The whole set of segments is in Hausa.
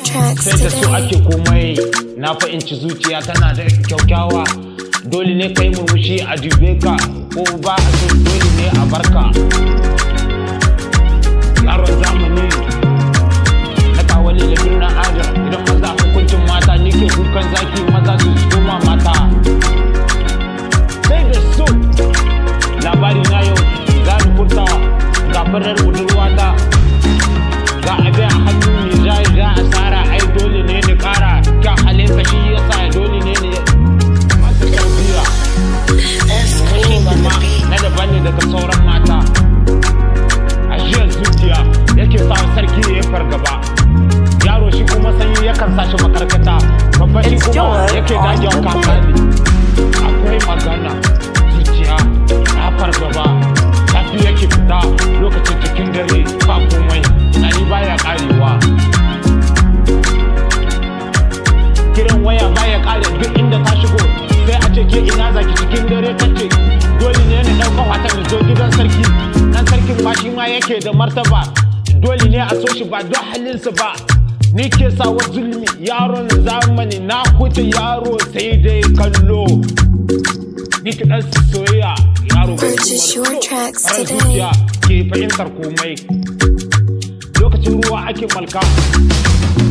sai da su ake komai. Na fahimci zuciya tana da kyaukyawa. Dole ne kai murmushi a dube ka, ko ba a so dole ne a barka. Yaron zamani na kawale da birnin Adam. Idan maza hukuncin mata ni ke kukan zaki, maza su koma mata. Sai da su labari na yau za ni furtawa ga farar budurwata. Ga abin a hannu ne za a tsara, ai dole ne ni kara. Kyan halinsa shi yasa dole ne ni masu tarbiyya. Na daban ne daga sauran mata. Ajiyar zuciya yake sa sarki ya yi fargaba. Yaro shi kuma sanyi yakan sa shi makarkata. Babba shi kuma yake dagewa kakani. Akwai magana zuciya na fargaba. Tafi yake fita lokacin cikin dare ba komai. Nani baya karewa. Kiran waya baya kare duk inda ta shigo. Sai a ce ke ina zaki cikin dare tace. Dole ne na ɗauka wata da zo gidan sarki. Dan sarkin ma shi ma yake da martaba. Dole ne a so shi ba don halinsa ba. Ni ke sawa zulmi yaron zamani, na huta yaro sai dai kallo. Ni ki dan soyayya yaro bai zuciya ke fahimtar komai. Lokacin ruwa ake malka,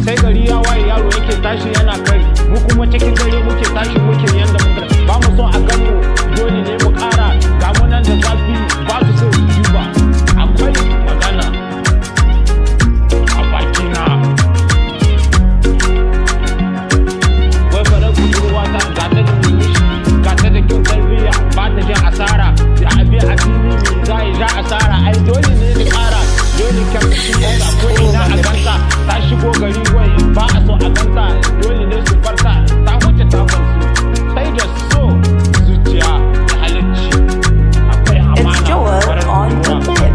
sai gari ya waye yaro yake tashi yana kai. Mu kuma cikin dare muke tashi muke yanda muka ba mu son a gano. Dole ne mu kara ga mu nan da zafi ba su so su ba. Akwai magana a bakina. Wai fara budurwa ta ga ta da murmushi, ga ta da kyau tarbiyya, ba ta jin asara. Da abi a fili ne za asara, ai dole ne ni kara. Dole kyan shi yasa ko ina a ganta. Ta shigo gari wai ba a so a ganta. Dole ne su farta ta wuce ta fansu. Sai da so zuciya da halicci. Akwai amana farar budurwa.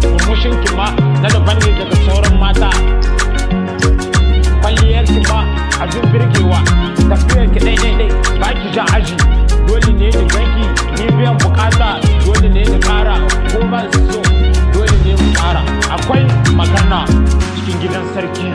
Murmushin ki ma na daban ne daga sauran mata. Kwalliyar ki ma abin birgewa. Tafiyar ki dai ba ki jan aji. Dole ne ni ganki ni biyan bukata. Dole ne ni kara ko ban so. Dole ne mu kara. Akwai magana cikin gidan sarki.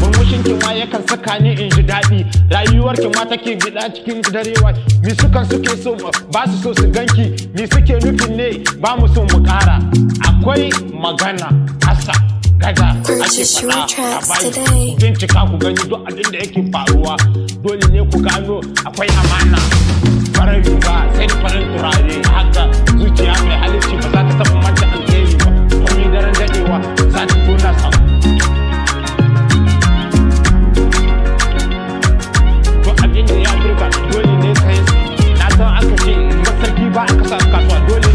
Murmushin ki ma yakan saka ni in ji daɗi. Rayuwar ki ma take gida cikin darewa. Mi suke so ba su so su ganki. Mi suke nufin ne ba mu so mu kara. Akwai magana asa gaza ake faɗa a bayi. Bincika ku gani duk abin da yake faruwa. Dole ne ku gano akwai amana. Farar riga sai da farin turare. Haka zuciya mai halicci ba za ta taɓa manta alheri ba. Komai daren daɗewa za ta tona sa. Duk abin da ya birga dole ne ka yi. Na san aka ce sarki ba a kasa kasuwa dole